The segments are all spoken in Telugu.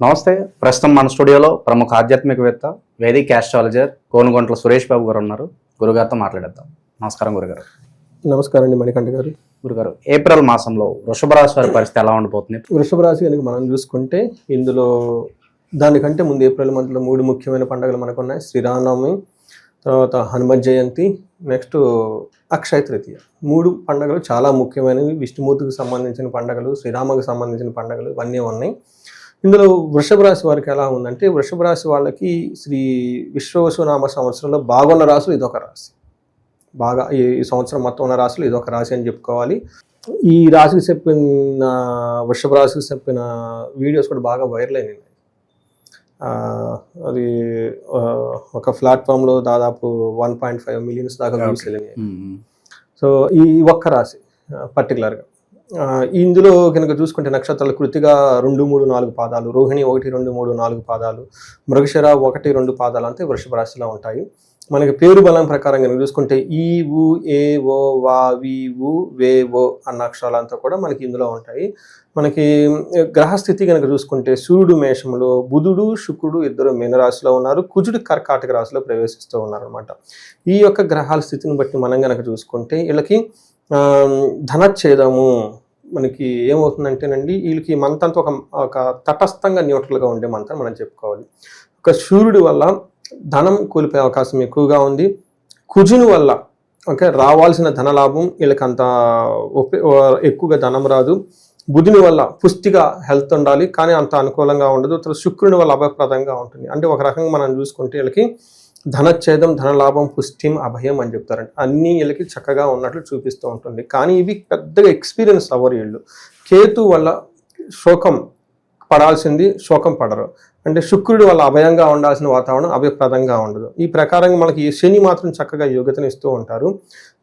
నమస్తే. ప్రస్తుతం మన స్టూడియోలో ప్రముఖ ఆధ్యాత్మికవేత్త, వేదిక్ ఆస్ట్రాలజర్ కోనుగొంట్ల సురేష్ బాబు గారు ఉన్నారు. గురుగారితో మాట్లాడేద్దాం. నమస్కారం గురుగారు. నమస్కారం అండి మణికంఠ గారు. గురుగారు, ఏప్రిల్ మాసంలో వృషభ రాశి వారి పరిస్థితి ఎలా ఉండబోతుంది? వృషభ రాశి కనుక మనం చూసుకుంటే ఇందులో దానికంటే ముందు ఏప్రిల్ మంత్లో 3 ముఖ్యమైన పండుగలు మనకు ఉన్నాయి. శ్రీరామనవమి, తర్వాత హనుమత్ జయంతి, నెక్స్ట్ అక్షయ తృతీయ. 3 పండుగలు చాలా ముఖ్యమైనవి. విష్ణుమూర్తికి సంబంధించిన పండుగలు, శ్రీరామకి సంబంధించిన పండుగలు ఇవన్నీ ఉన్నాయి. ఇందులో వృషభ రాశి వారికి ఎలా ఉందంటే, వృషభ రాశి వాళ్ళకి శ్రీ విశ్వవసునామ సంవత్సరంలో బాగున్న రాశులు ఇదొక రాశి. బాగా ఈ సంవత్సరం మొత్తం ఉన్న రాశులు ఇదొక రాశి అని చెప్పుకోవాలి. ఈ రాశికి చెప్పిన వృషభ రాశికి చెప్పిన వీడియోస్ కూడా బాగా వైరల్ అయినాయి. అది ఒక ప్లాట్ఫామ్లో దాదాపు 1.5 మిలియన్స్ దాకా వ్యూస్ వెళ్ళినాయి. సో ఈ ఒక్క రాశి పర్టికులర్గా ఇందులో కనుక చూసుకుంటే నక్షత్రాలు కృతిగా 2, 3, 4 పాదాలు, రోహిణి 1, 2, 3, 4 పాదాలు, మృగశిర 1, 2 పాదాలు అంతే వృషభ రాశిలో ఉంటాయి. మనకి పేరు బలం ప్రకారం కనుక చూసుకుంటే ఈ ఊ ఏ ఓ వా వి ఊ వే ఓ అన్న అక్షరాలంతా కూడా మనకి ఇందులో ఉంటాయి. మనకి గ్రహస్థితి కనుక చూసుకుంటే సూర్యుడు మేషంలో, బుధుడు శుక్రుడు ఇద్దరు మీనరాశిలో ఉన్నారు, కుజుడు కర్కాటక రాశిలో ప్రవేశిస్తూ ఉన్నారు అనమాట. ఈ యొక్క గ్రహాల స్థితిని బట్టి మనం కనుక చూసుకుంటే వీళ్ళకి ధనచ్ఛేదము మనకి ఏమవుతుందంటేనండి, వీళ్ళకి మంత్ అంతా ఒక తటస్థంగా న్యూట్రల్గా ఉండే మంత్ అని మనం చెప్పుకోవాలి. ఒక సూర్యుడి వల్ల ధనం కోల్పోయే అవకాశం ఎక్కువగా ఉంది. కుజుని వల్ల రావాల్సిన ధనలాభం వీళ్ళకి అంత ఎక్కువగా ధనం రాదు. బుధుని వల్ల పుష్టిగా హెల్త్ ఉండాలి కానీ అంత అనుకూలంగా ఉండదు. తర్వాత శుక్రుని వల్ల అభయప్రదంగా ఉంటుంది. అంటే ఒక రకంగా మనం చూసుకుంటే వీళ్ళకి ధనచ్ఛేదం, ధనలాభం, పుష్టిం, అభయం అని చెప్తారంట. అన్నీ వీళ్ళకి చక్కగా ఉన్నట్లు చూపిస్తూ ఉంటుంది. కానీ ఇవి పెద్దగా ఎక్స్పీరియన్స్ అవ్వరు వీళ్ళు. కేతు వల్ల శోకం పడాల్సింది శోకం పడరు. అంటే శుక్రుడి వల్ల అభయంగా ఉండాల్సిన వాతావరణం అభయప్రదంగా ఉండదు. ఈ ప్రకారంగా మనకి శని మాత్రం చక్కగా యోగ్యతను ఇస్తూ ఉంటారు.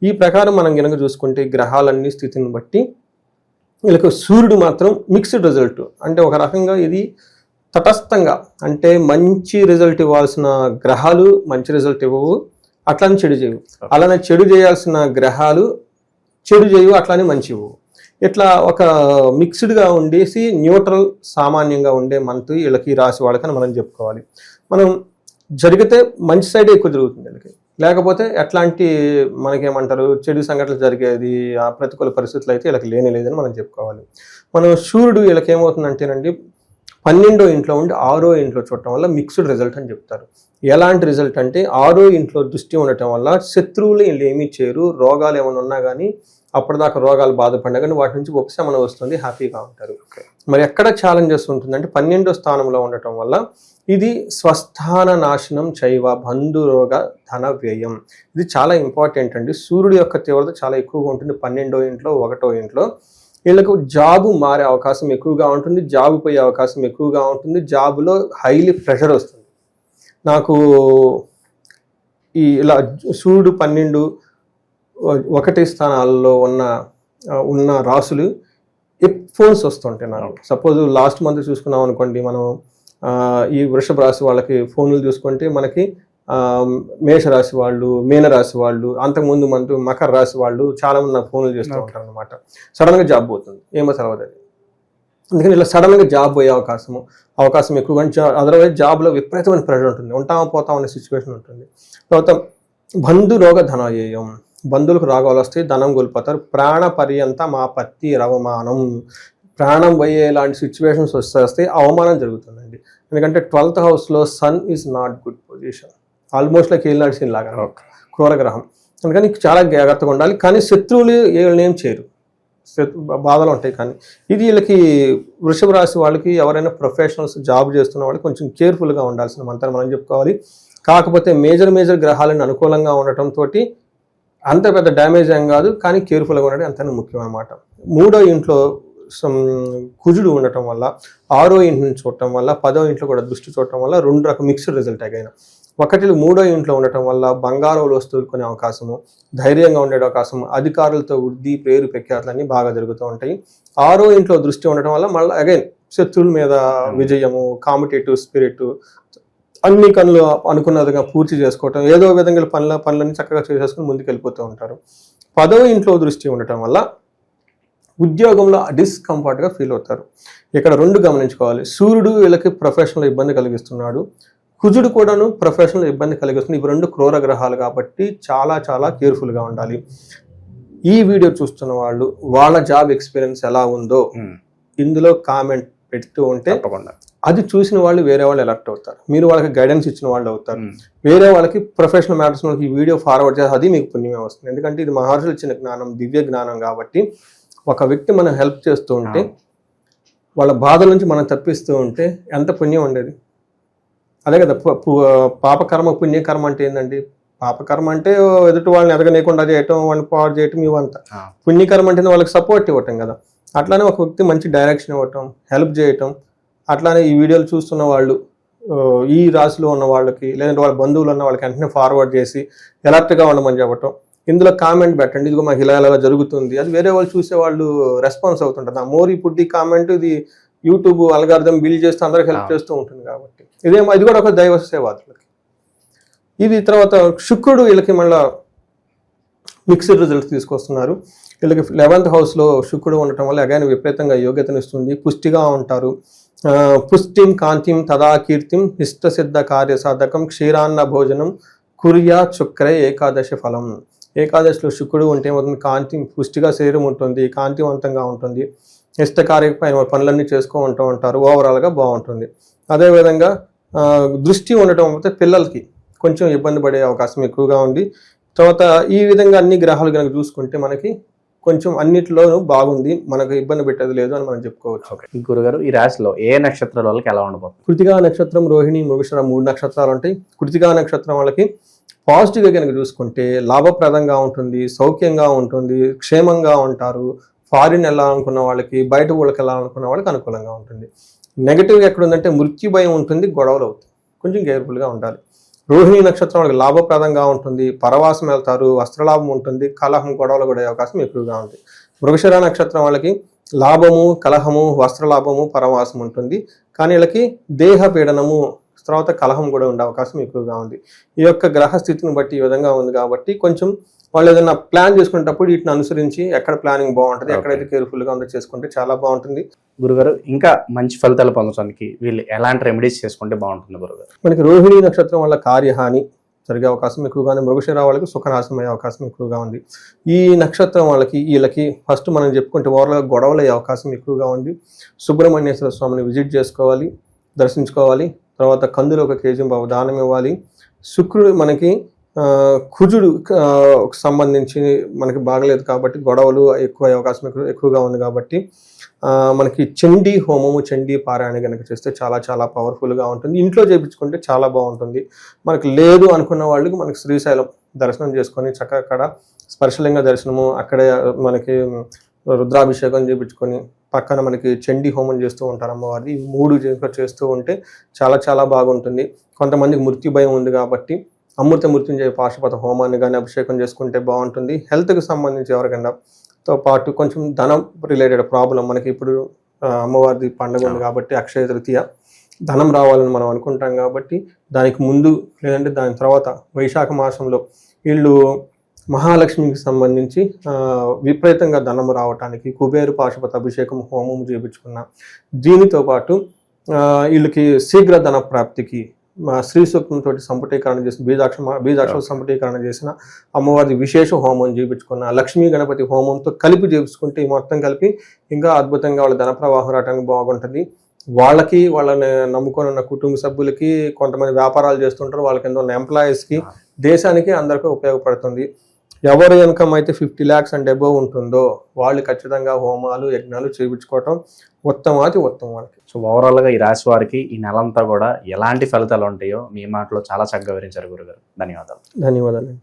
ఈ ప్రకారం మనం కనుక చూసుకుంటే గ్రహాలన్నీ స్థితిని బట్టి వీళ్ళకి సూర్యుడు మాత్రం మిక్స్డ్ రిజల్ట్. అంటే ఒక రకంగా ఇది తటస్థంగా, అంటే మంచి రిజల్ట్ ఇవ్వాల్సిన గ్రహాలు మంచి రిజల్ట్ ఇవ్వవు, అట్లానే చెడు చేయవు. అలానే చెడు చేయాల్సిన గ్రహాలు చెడు చేయవు, అట్లానే మంచి ఇవ్వవు. ఇట్లా ఒక మిక్స్డ్గా ఉండేసి న్యూట్రల్ సామాన్యంగా ఉండే మంత్ వీళ్ళకి రాసి వాళ్ళకని మనం చెప్పుకోవాలి. మనం జరిగితే మంచి సైడే ఎక్కువ జరుగుతుంది వీళ్ళకి, లేకపోతే ఎట్లాంటి మనకేమంటారు చెడు సంఘటనలు జరిగేది ఆ ప్రతికూల పరిస్థితులు అయితే వీళ్ళకి లేదని మనం చెప్పుకోవాలి. మనం సూర్యుడు వీళ్ళకి ఏమవుతుందంటేనండి 12వ ఇంట్లో ఉండి 6వ ఇంట్లో చూడటం వల్ల మిక్స్డ్ రిజల్ట్ అని చెప్తారు. ఎలాంటి రిజల్ట్ అంటే 6వ ఇంట్లో దృష్టి ఉండటం వల్ల శత్రువులు వీళ్ళు ఏమీ చేయరు. రోగాలు ఏమైనా ఉన్నా కానీ అప్పటిదాకా రోగాలు బాధపడినా కానీ వాటి నుంచి ఉపశమనం వస్తుంది, హ్యాపీగా ఉంటారు. మరి ఎక్కడ ఛాలెంజెస్ ఉంటుందంటే 12వ స్థానంలో ఉండటం వల్ల ఇది స్వస్థాన నాశనం చైవ బంధురోగ ధన వ్యయం. ఇది చాలా ఇంపార్టెంట్ అండి. సూర్యుడు యొక్క తీవ్రత చాలా ఎక్కువగా ఉంటుంది 12వ ఇంట్లో, 1వ ఇంట్లో. వీళ్ళకు జాబు మారే అవకాశం ఎక్కువగా ఉంటుంది, జాబు పోయే అవకాశం ఎక్కువగా ఉంటుంది, జాబులో హైలీ ప్రెషర్ వస్తుంది. నాకు ఇలా సూర్యుడు 12, 1 స్థానాల్లో ఉన్న రాసులు ఫోన్స్ వస్తుంటాయి నాకు. సపోజ్ లాస్ట్ మంత్ చూసుకున్నాం అనుకోండి, మనం ఈ వృషభ రాశి వాళ్ళకి ఫోన్లు చూసుకుంటే మనకి మేషరాశి వాళ్ళు, మీనరాశి వాళ్ళు, అంతకుముందు మనకు మకర రాశి వాళ్ళు చాలా మంది నాకు ఫోన్లు చేస్తూ ఉంటారు అనమాట. సడన్గా జాబ్ పోతుంది, ఏమో తర్వాత అది. అందుకని ఇలా సడన్గా జాబ్ పోయే అవకాశం ఎక్కువగా. అదర్వైజ్ జాబ్లో విపరీతమైన ప్రెషర్ ఉంటుంది, ఉంటాం అనే సిచ్యువేషన్ ఉంటుంది. తర్వాత బంధు రోగ ధనాయేయం, బంధువులకు రాగాలు వస్తాయి, ధనం కోల్పోతారు. ప్రాణ పర్యంత మా పత్తి రవమానం, ప్రాణం పోయే లాంటి సిచ్యువేషన్స్ వస్తే అవమానం జరుగుతుందండి. ఎందుకంటే 12th హౌస్లో sun is not good position, almost like ఏలినాటి సీన్ లాగా క్రూరగ్రహం. అందుకని చాలా జాగ్రత్తగా ఉండాలి. కానీ శత్రువులు వీళ్ళని ఏం చేయరు, బాధలు ఉంటాయి. కానీ ఇది వీళ్ళకి వృషభ రాశి వాళ్ళకి ఎవరైనా ప్రొఫెషనల్స్ జాబ్ చేస్తున్న వాళ్ళకి కొంచెం కేర్ఫుల్గా ఉండాల్సిన మంత్రం మనం చెప్పుకోవాలి. కాకపోతే మేజర్ గ్రహాలను అనుకూలంగా ఉండటంతో అంత పెద్ద డ్యామేజ్ ఏం కాదు, కానీ కేర్ఫుల్గా ఉండడం అంతనే ముఖ్యం అన్నమాట. 3వ ఇంట్లో కుజుడు ఉండటం వల్ల, 6వ ఇంటిని చూడటం వల్ల, 10వ ఇంట్లో కూడా దృష్టి చూడటం వల్ల 2 రకాల మిక్స్డ్ రిజల్ట్ అయినా. 3వ ఇంట్లో ఉండటం వల్ల బంగారు వస్తువులు కొనే అవకాశము, ధైర్యంగా ఉండే అవకాశము, అధికారులతో వృద్ధి, పేరు ప్రఖ్యాతులన్నీ బాగా జరుగుతూ ఉంటాయి. 6వ ఇంట్లో దృష్టి ఉండటం వల్ల మళ్ళీ అగైన్ శత్రువుల మీద విజయము, కాంపిటేటివ్ స్పిరిట్, అన్ని పనులు అనుకున్నదిగా పూర్తి చేసుకోవటం, ఏదో విధంగా పనులన్నీ చక్కగా చేసేసుకుని ముందుకు వెళ్ళిపోతూ ఉంటారు. 10వ ఇంట్లో దృష్టి ఉండటం వల్ల ఉద్యోగంలో డిస్కంఫర్ట్గా ఫీల్ అవుతారు. ఇక్కడ 2 గమనించుకోవాలి. సూర్యుడు వీళ్ళకి ప్రొఫెషనల్ ఇబ్బంది కలిగిస్తున్నాడు, కుజుడు కూడాను ప్రొఫెషనల్ ఇబ్బంది కలిగిస్తుంది. ఇవి 2 క్రూర గ్రహాలు కాబట్టి చాలా చాలా కేర్ఫుల్గా ఉండాలి. ఈ వీడియో చూస్తున్న వాళ్ళు వాళ్ళ జాబ్ ఎక్స్పీరియన్స్ ఎలా ఉందో ఇందులో కామెంట్ పెడుతూ ఉంటే తప్పకుండా అది చూసిన వాళ్ళు వేరే వాళ్ళు ఎలక్ట్ అవుతారు, మీరు వాళ్ళకి గైడెన్స్ ఇచ్చిన వాళ్ళు అవుతారు. వేరే వాళ్ళకి ప్రొఫెషనల్ మ్యాటర్స్ ఈ వీడియో ఫార్వర్డ్ చేస్తే అది మీకు పుణ్యమే వస్తుంది. ఎందుకంటే ఇది మహర్షులు ఇచ్చిన జ్ఞానం, దివ్య జ్ఞానం కాబట్టి ఒక వ్యక్తి మనం హెల్ప్ చేస్తూ ఉంటే వాళ్ళ బాధల నుంచి మనం తప్పిస్తూ ఉంటే ఎంత పుణ్యం ఉండేది. అదే కదా పాపకర్మ పుణ్యకర్మ అంటే ఏంటండి? పాపకర్మ అంటే ఎదుటి వాళ్ళని ఎదగనీయకుండా చేయటం, వాళ్ళని పాడు చేయటం, ఇవంతా. పుణ్యకర్మ అంటే వాళ్ళకి సపోర్ట్ ఇవ్వటం కదా. అట్లానే ఒక వ్యక్తి మంచి డైరెక్షన్ ఇవ్వటం, హెల్ప్ చేయటం. అట్లానే ఈ వీడియోలు చూస్తున్న వాళ్ళు ఈ రాశిలో ఉన్న వాళ్ళకి లేదంటే వాళ్ళ బంధువులు ఉన్న వాళ్ళకి వెంటనే ఫార్వర్డ్ చేసి ఎలర్ట్గా ఉండమని చెప్పటం. ఇందులో కామెంట్ పెట్టండి, ఇదిగో మాకు ఇలా ఇలా జరుగుతుంది. అది వేరే వాళ్ళు చూసే వాళ్ళు రెస్పాన్స్ అవుతుంటుంది. ఆ మోర్ ఇప్పుడు కామెంట్ ఇది యూట్యూబ్ అల్గారిథం బిల్డ్ చేస్తూ అందరికి హెల్ప్ చేస్తూ ఉంటుంది కాబట్టి ఇది కూడా ఒక దైవ సేవాదులకి. ఇది తర్వాత శుక్రుడు వీళ్ళకి మళ్ళీ మిక్స్డ్ రిజల్ట్స్ తీసుకొస్తున్నారు. వీళ్ళకి 11th హౌస్లో శుక్రుడు ఉండటం వల్ల అగైన్ విపరీతంగా యోగ్యతనిస్తుంది, పుష్టిగా ఉంటారు. పుష్టిం కాంతిం తదా కీర్తిం ఇష్టసిద్ధ కార్య సాధకం క్షీరాన్న భోజనం కుర్యా శుక్రే ఏకాదశి ఫలం. ఏకాదశిలో శుక్రుడు ఉంటే ఏమవుతుంది? కాంతి, పుష్టిగా శరీరం ఉంటుంది, కాంతివంతంగా ఉంటుంది, ఇష్టకార్య పనులన్నీ చేసుకుంటూ ఉంటారు, ఓవరాల్గా బాగుంటుంది. అదేవిధంగా దృష్టి ఉండటం వల్ల పిల్లలకి కొంచెం ఇబ్బంది పడే అవకాశం ఎక్కువగా ఉంది. తర్వాత ఈ విధంగా అన్ని గ్రహాలు కనుక చూసుకుంటే మనకి కొంచెం అన్నిటిలోనూ బాగుంది, మనకు ఇబ్బంది పెట్టేది లేదు అని మనం చెప్పుకోవచ్చు. గురుగారు, ఈ రాశిలో ఏ నక్షత్రాల వాళ్ళకి ఎలా ఉండబోతుంది? కృతికా నక్షత్రం, రోహిణి, మృగశిర 3 నక్షత్రాలు ఉంటాయి. కృతికా నక్షత్రం వాళ్ళకి పాజిటివ్గా కనుక చూసుకుంటే లాభప్రదంగా ఉంటుంది, సౌఖ్యంగా ఉంటుంది, క్షేమంగా ఉంటారు. ఫారిన్ వెళ్ళాలనుకున్న వాళ్ళకి, బయట ఊళ్ళకి వెళ్ళాలనుకున్న వాళ్ళకి అనుకూలంగా ఉంటుంది. నెగిటివ్గా ఎక్కడ ఉందంటే మృత్యు భయం ఉంటుంది, గొడవలు అవుతాయి, కొంచెం కేర్ఫుల్గా ఉండాలి. రోహిణి నక్షత్రం వాళ్ళకి లాభప్రదంగా ఉంటుంది, పరవాసం వెళ్తారు, వస్త్రలాభం ఉంటుంది, కలహం, గొడవలు కూడా అవకాశం ఎక్కువగా ఉంటుంది. మృగశిర నక్షత్రం వాళ్ళకి లాభము, కలహము, వస్త్రలాభము, పరవాసం ఉంటుంది. కానీ వీళ్ళకి దేహ పీడనము, తర్వాత కలహం కూడా ఉండే అవకాశం ఎక్కువగా ఉంది. ఈ యొక్క గ్రహ స్థితిని బట్టి ఈ విధంగా ఉంది కాబట్టి కొంచెం వాళ్ళు ఏదైనా ప్లాన్ చేసుకునేటప్పుడు వీటిని అనుసరించి ఎక్కడ ప్లానింగ్ బాగుంటుంది, ఎక్కడైతే కేర్ఫుల్గా ఉందో చేసుకుంటే చాలా బాగుంటుంది. గురుగారు, ఇంకా మంచి ఫలితాలు పొందడానికి వీళ్ళు ఎలాంటి రెమెడీస్ చేసుకుంటే బాగుంటుంది గురుగారు? మనకి రోహిణి నక్షత్రం వల్ల కార్యహాని జరిగే అవకాశం ఎక్కువగా ఉంది. మృగశిర వాళ్ళకి సుఖనాశనం అయ్యే అవకాశం ఎక్కువగా ఉంది. ఈ నక్షత్రం వీళ్ళకి ఫస్ట్ మనం చెప్పుకుంటే ఓవర్గా గొడవలు అయ్యే అవకాశం ఎక్కువగా ఉంది. సుబ్రహ్మణ్యేశ్వర స్వామిని విజిట్ చేసుకోవాలి, దర్శించుకోవాలి. తర్వాత కందులు 1 కేజీ దానం ఇవ్వాలి. శుక్రుడు మనకి కుజుడు సంబంధించి మనకి బాగలేదు కాబట్టి గొడవలు ఎక్కువ అవకాశం ఎక్కువగా ఉంది కాబట్టి మనకి చండీ హోమము, చండీ పారాయణ కనుక చేస్తే చాలా చాలా పవర్ఫుల్గా ఉంటుంది. ఇంట్లో చేయించుకుంటే చాలా బాగుంటుంది. మనకి లేదు అనుకున్న వాళ్ళకి మనకి శ్రీశైలం దర్శనం చేసుకొని చక్కగా అక్కడ స్పర్శలింగ దర్శనము, అక్కడే మనకి రుద్రాభిషేకం చేయించుకొని పక్కన మనకి చండీ హోమం చేస్తూ ఉంటారు అమ్మవారిది. 3 చేస్తూ ఉంటే చాలా చాలా బాగుంటుంది. కొంతమందికి మృత్యు భయం ఉంది కాబట్టి అమృత మృత్యుంజయ పాశుపత హోమాన్ని కానీ అభిషేకం చేసుకుంటే బాగుంటుంది. హెల్త్కి సంబంధించి ఎవరికైనా తో పాటు కొంచెం ధనం రిలేటెడ్ ప్రాబ్లం, మనకి ఇప్పుడు అమ్మవారిది పండుగ ఉంది కాబట్టి అక్షయ తృతీయ, ధనం రావాలని మనం అనుకుంటాం కాబట్టి దానికి ముందు లేదంటే దాని తర్వాత వైశాఖ మాసంలో వీళ్ళు మహాలక్ష్మికి సంబంధించి విపరీతంగా ధనం రావటానికి కుబేరు పాశుపత అభిషేకం హోమం చేయించుకున్న, దీనితో పాటు వీళ్ళకి శీఘ్ర ధన ప్రాప్తికి శ్రీ సూక్తంతో సంపుటీకరణ చేసిన బీజాక్షర సంపుటీకరణ చేసిన అమ్మవారి విశేష హోమం చేయించుకున్న, లక్ష్మీ గణపతి హోమంతో కలిపి చేయించుకుంటే మొత్తం కలిపి ఇంకా అద్భుతంగా వాళ్ళ ధన ప్రవాహం రావడానికి బాగుంటుంది. వాళ్ళకి, వాళ్ళని నమ్ముకొని ఉన్న కుటుంబ సభ్యులకి, కొంతమంది వ్యాపారాలు చేస్తుంటారు, వాళ్ళకి ఎంతో ఉన్న ఎంప్లాయీస్కి, దేశానికి అందరికీ ఉపయోగపడుతుంది. ఎవరు ఇన్కమ్ అయితే 50 lakhs అండ్ అబోవ్ ఉంటుందో వాళ్ళు ఖచ్చితంగా హోమాలు, యజ్ఞాలు చేయించుకోవటం ఉత్తమాతి ఉత్తమం వాళ్ళకి. సో ఓవరాల్గా ఈ రాశి వారికి ఈ నెలంతా కూడా ఎలాంటి ఫలితాలు ఉంటాయో మీ మాటలో చాలా చక్కగా వివరించారు గురుగారు. ధన్యవాదాలు. ధన్యవాదాలు.